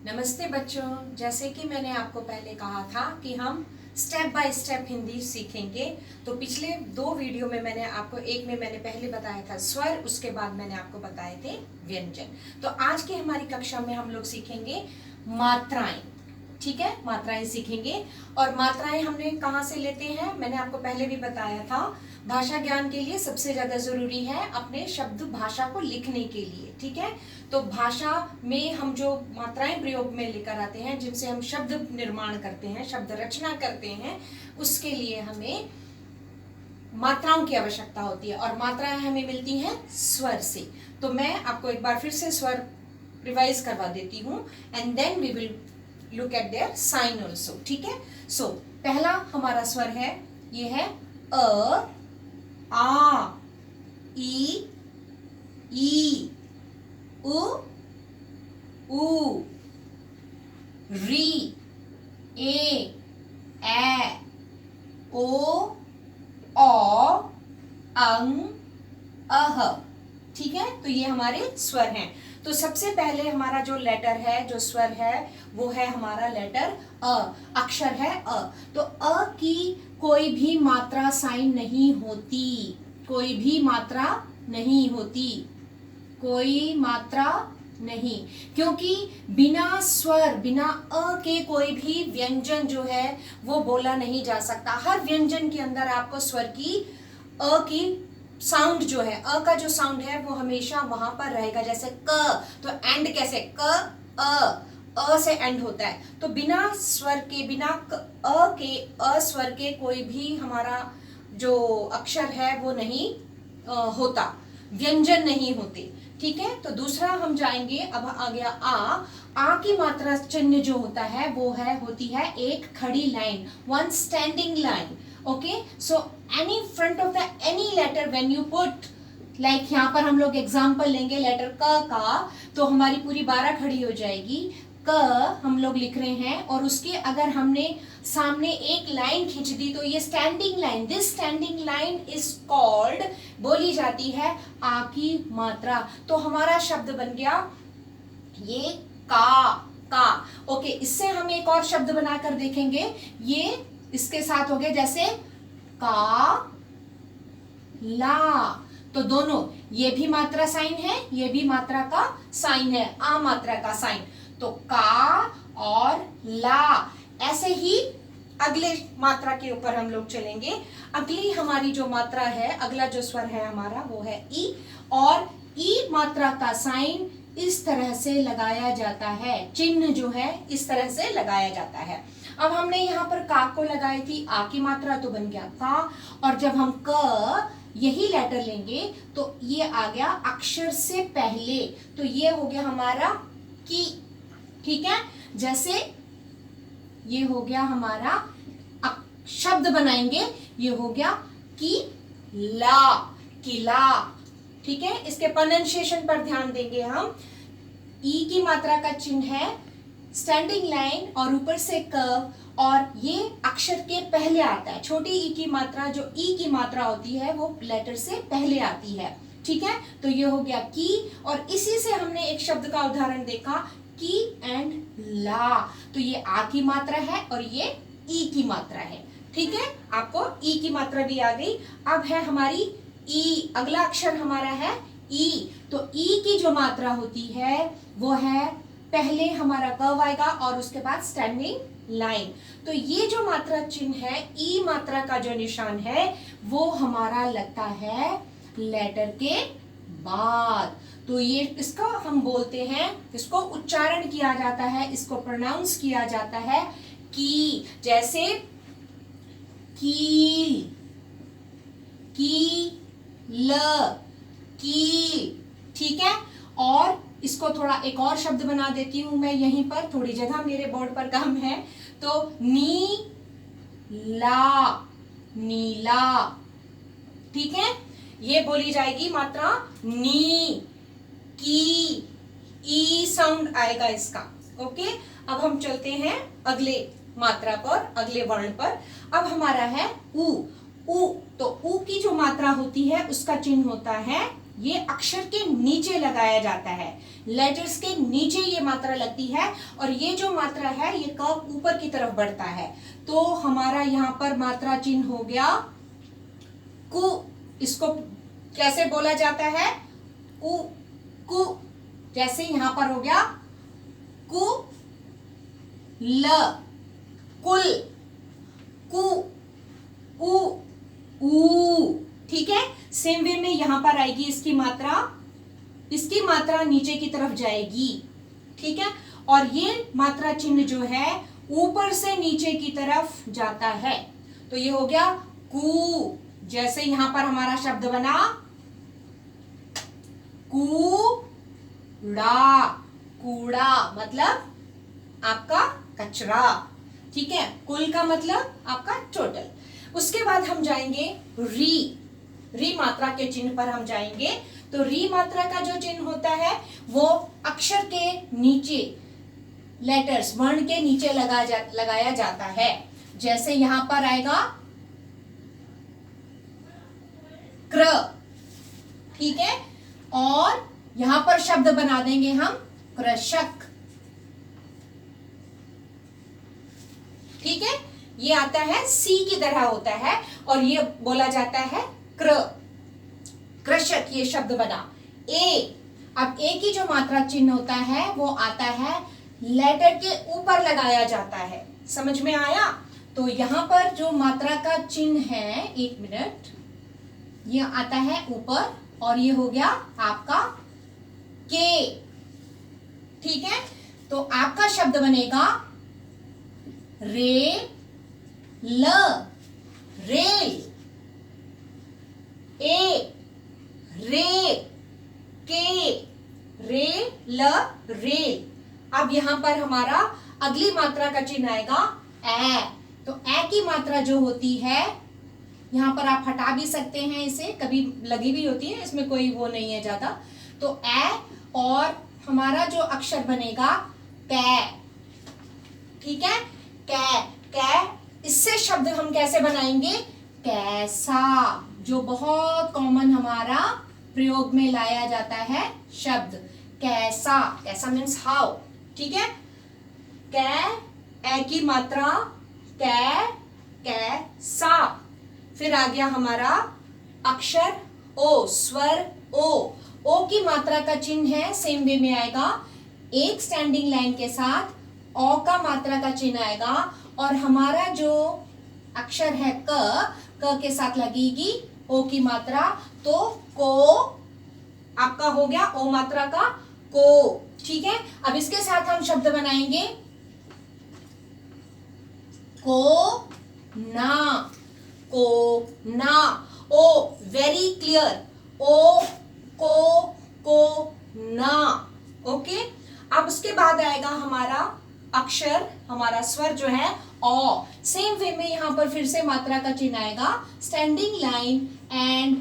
नमस्ते बच्चों, जैसे कि मैंने आपको पहले कहा था कि हम स्टेप बाय स्टेप हिंदी सीखेंगे। तो पिछले दो वीडियो में मैंने आपको, एक में मैंने पहले बताया था स्वर, उसके बाद मैंने आपको बताए थे व्यंजन। तो आज की हमारी कक्षा में हम लोग सीखेंगे मात्राएं। ठीक है, मात्राएं सीखेंगे। और मात्राएं हमने कहाँ से लेते हैं, मैंने आपको पहले भी बताया था। भाषा ज्ञान के लिए सबसे ज्यादा जरूरी है अपने शब्द भाषा को लिखने के लिए। ठीक है, तो भाषा में हम जो मात्राएं प्रयोग में लेकर आते हैं, जिनसे हम शब्द निर्माण करते हैं, शब्द रचना करते हैं, उसके लिए हमें मात्राओं की आवश्यकता होती है। और मात्राएं हमें मिलती हैं स्वर से। तो मैं आपको एक बार फिर से स्वर रिवाइज करवा देती हूँ, and then we will look at their sign also. ठीक है, सो पहला हमारा स्वर है, ये है अ, आ, ई, उ, री, ए, ओ, अंग, अह। ठीक है, तो ये हमारे स्वर हैं। तो सबसे पहले हमारा जो लेटर है, जो स्वर है, वो है हमारा लेटर अ, अक्षर है अ। तो अ की कोई भी मात्रा साइन नहीं होती, कोई भी मात्रा नहीं होती, कोई मात्रा नहीं, क्योंकि बिना स्वर, बिना अ के कोई भी व्यंजन जो है वो बोला नहीं जा सकता। हर व्यंजन के अंदर आपको स्वर की, अ की साउंड जो है, अ का जो साउंड है वो हमेशा वहां पर रहेगा। जैसे क, तो एंड कैसे, क अ से एंड होता है। तो बिना स्वर के, बिना अ के, अस्वर के कोई भी हमारा जो अक्षर है वो नहीं होता, व्यंजन नहीं होते। ठीक है, तो दूसरा हम जाएंगे, अब आ गया आ की मात्रा चिन्ह जो होता है वो है, होती है एक खड़ी line, one standing line. Okay, so any front of the any letter when you put, like यहाँ पर हम लोग एग्जाम्पल लेंगे लेटर क का, तो हमारी पूरी 12 खड़ी हो जाएगी। क हम लोग लिख रहे हैं, और उसके अगर हमने सामने एक लाइन खींच दी तो ये standing line, this standing line is called, बोली जाती है आ की मात्रा। तो हमारा शब्द बन गया ये का। ओके, इससे हम एक और शब्द बनाकर देखेंगे, ये इसके साथ हो गए, जैसे का ला। तो दोनों, ये भी मात्रा साइन है, ये भी मात्रा का साइन है, आ मात्रा का साइन। तो का और ला। ऐसे ही अगले मात्रा के ऊपर हम लोग चलेंगे। अगली हमारी जो मात्रा है, अगला जो स्वर है हमारा वो है ई, और ई मात्रा का साइन इस तरह से लगाया जाता है, चिन्ह जो है इस तरह से लगाया जाता है। अब हमने यहाँ पर का को लगाई थी आ की मात्रा, तो बन गया का, और जब हम क यही लेटर लेंगे तो ये आ गया अक्षर से पहले, तो ये हो गया हमारा की। ठीक है, जैसे ये हो गया हमारा, शब्द बनाएंगे, ये हो गया की ला, किला। ठीक है, इसके प्रोनाउंसिएशन पर ध्यान देंगे हम। ई की मात्रा का चिन्ह है स्टैंडिंग लाइन और ऊपर से कर्व, और ये अक्षर के पहले आता है। छोटी ई की मात्रा, जो ई की मात्रा होती है वो लेटर से पहले आती है। ठीक है, तो ये हो गया की, और इसी से हमने एक शब्द का उदाहरण देखा, की एंड ला। तो ये आ की मात्रा है और ये ई की मात्रा है। ठीक है, आपको ई की मात्रा भी आ गई। अब है हमारी ई, अगला अक्षर हमारा है ई। तो ई की जो मात्रा होती है वो है, पहले हमारा कर्व आएगा और उसके बाद स्टैंडिंग लाइन। तो ये जो मात्रा चिन्ह है, ई मात्रा का जो निशान है वो हमारा लगता है लेटर के बाद। तो ये, इसको हम बोलते हैं, इसको उच्चारण किया जाता है, इसको प्रोनाउंस किया जाता है की। जैसे कील, की ल, कील। ठीक है, और इसको थोड़ा एक और शब्द बना देती हूं मैं, यहीं पर थोड़ी जगह मेरे बोर्ड पर कम है, तो नी ला, नीला। ठीक है, ये बोली जाएगी मात्रा नी की, ई साउंड आएगा इसका। ओके, अब हम चलते हैं अगले मात्रा पर, अगले वर्ण पर। अब हमारा है उ। उ, तो उ की जो मात्रा होती है उसका चिन्ह होता है ये अक्षर के नीचे लगाया जाता है, लेटर्स के नीचे ये मात्रा लगती है, और ये जो मात्रा है ये क ऊपर की तरफ बढ़ता है। तो हमारा यहाँ पर मात्रा चिन्ह हो गया कु। इसको कैसे बोला जाता है? उ, कु। जैसे यहां पर हो गया कु ल, कुल, कु उ ऊ। ठीक है, सेम वे में यहां पर आएगी इसकी मात्रा नीचे की तरफ जाएगी। ठीक है, और ये मात्रा चिन्ह जो है ऊपर से नीचे की तरफ जाता है। तो ये हो गया कू। जैसे यहां पर हमारा शब्द बना कूड़ा, कूड़ा मतलब आपका कचरा। ठीक है, कुल का मतलब आपका टोटल। उसके बाद हम जाएंगे री मात्रा के चिन्ह पर हम जाएंगे। तो री मात्रा का जो चिन्ह होता है वो अक्षर के नीचे, लेटर्स वर्ण के नीचे लगाया जाता है। जैसे यहां पर आएगा क्र। ठीक है, और यहां पर शब्द बना देंगे हम कृषक। ठीक है, ये आता है सी की तरह होता है, और ये बोला जाता है क्र, कृषक। ये शब्द बना ए। अब ए की जो मात्रा चिन्ह होता है वो आता है लेटर के ऊपर लगाया जाता है। समझ में आया? तो यहां पर जो मात्रा का चिन्ह है, एक मिनट, ये आता है ऊपर, और ये हो गया आपका के। ठीक है, तो आपका शब्द बनेगा रे ल, रेल, ए रे के, रे ल रेल। अब यहां पर हमारा अगली मात्रा का चिन्ह आएगा ए। तो ए की मात्रा जो होती है, यहां पर आप हटा भी सकते हैं, इसे कभी लगी भी होती है, इसमें कोई वो नहीं है ज्यादा। तो ए, और हमारा जो अक्षर बनेगा कै। ठीक है, कै, कै। इससे शब्द हम कैसे बनाएंगे? कैसा, जो बहुत कॉमन हमारा प्रयोग में लाया जाता है शब्द कैसा। कैसा मीन्स हाउ। ठीक है, कै, ए की मात्रा कै, कैसा। फिर आ गया हमारा अक्षर ओ, स्वर ओ की मात्रा का चिन्ह है, सेम वे में आएगा, एक स्टैंडिंग लाइन के साथ ओ का मात्रा का चिन्ह आएगा, और हमारा जो अक्षर है क के साथ लगेगी ओ की मात्रा। तो को आपका हो गया ओ मात्रा का को। ठीक है, अब इसके साथ हम शब्द बनाएंगे को ना, को ना। ओ वेरी क्लियर, ओ को ना। ओके, अब उसके बाद आएगा हमारा अक्षर, हमारा स्वर जो है ओ। सेम वे में यहां पर फिर से मात्रा का चिन्ह आएगा, स्टैंडिंग लाइन, एंड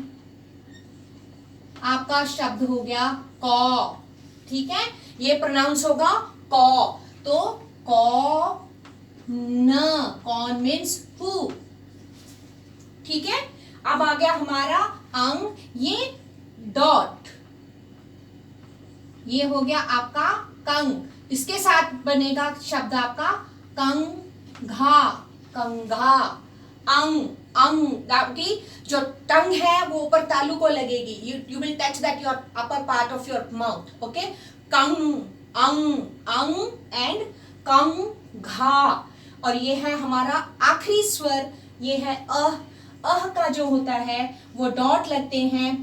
आपका शब्द हो गया कौ। ठीक है, ये प्रोनाउंस होगा कौ। तो कौ न, कौन मीन्स हु। ठीक है, अब आ गया हमारा अंग, ये डॉट, ये हो गया आपका कंग। इसके साथ बनेगा शब्द आपका कंघा, कंघा। अंग, अंग आपकी जो टंग है वो ऊपर तालू को लगेगी, you will touch that your upper part of your mouth. Okay, Kang, अंग, अंग एंड कंघा। और ये है हमारा आखिरी स्वर, ये है अह। अह का जो होता है वो डॉट लगते हैं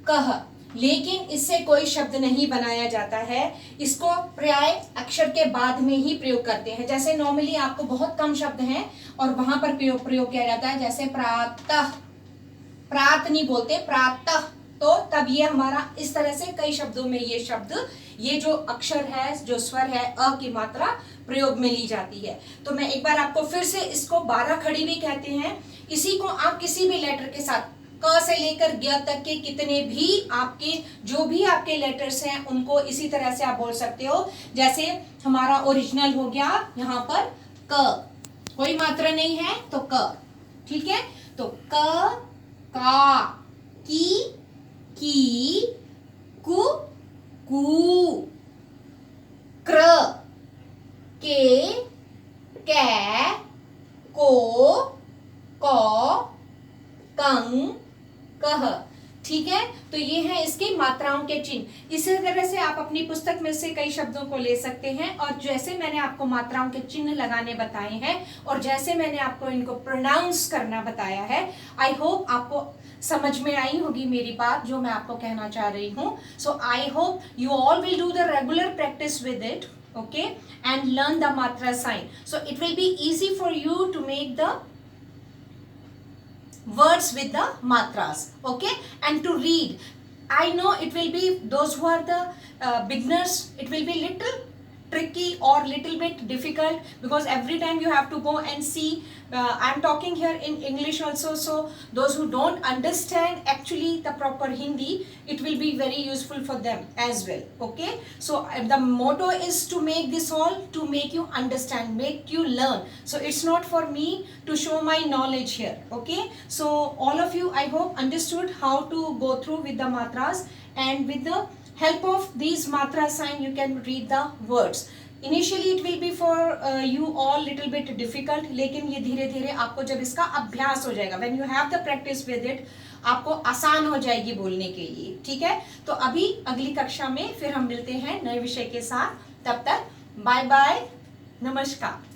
कह, लेकिन इससे कोई शब्द नहीं बनाया जाता है, इसको प्राय अक्षर के बाद में ही प्रयोग करते हैं। जैसे नॉर्मली आपको बहुत कम शब्द हैं और वहां पर प्रयोग किया जाता है, जैसे प्रातः, प्रात नहीं बोलते, प्रातः। तो तब ये हमारा इस तरह से कई शब्दों में ये शब्द, ये जो अक्षर है, जो स्वर है अ की मात्रा प्रयोग में ली जाती है। तो मैं एक बार आपको फिर से, इसको 12 खड़ी भी कहते हैं। इसी को आप किसी भी लेटर के साथ, क से लेकर ग तक के कितने भी आपके, जो भी आपके लेटर्स हैं उनको इसी तरह से आप बोल सकते हो। जैसे हमारा ओरिजिनल हो गया यहाँ पर क, कोई मात्रा नहीं है तो क। ठीक है, तो क, का, की, की, कु, कू, क्र, के, कै, को, कौ, कं, कह। ठीक है, तो ये है इसकी मात्राओं के चिन्ह। इसी तरह से आप अपनी पुस्तक में से कई शब्दों को ले सकते हैं और जैसे मैंने आपको मात्राओं के चिन्ह लगाने बताए हैं और जैसे मैंने आपको इनको प्रोनाउंस करना बताया है, आई होप आपको समझ में आई होगी मेरी बात जो मैं आपको कहना चाह रही हूँ। So I hope you all will do the regular practice with it, okay, and learn the matra sign, so it will be easy for you to make the words with the matras, okay, and to read. I know it will be those who are the beginners, it will be little tricky or little bit difficult because every time you have to go and see. I'm talking here in English also, so those who don't understand actually the proper Hindi, it will be very useful for them as well, okay. So the motto is to make this all, to make you understand, make you learn. So it's not for me to show my knowledge here, okay. So all of you, I hope, understood how to go through with the matras, and with the help of these matra sign you can read the words. Initially it will be for you all little bit difficult, लेकिन ये धीरे धीरे आपको जब इसका अभ्यास हो जाएगा, when you have the practice with it, आपको आसान हो जाएगी बोलने के लिए, ठीक है। तो अभी अगली कक्षा में फिर हम मिलते हैं नए विषय के साथ, तब तक बाय बाय, नमस्कार।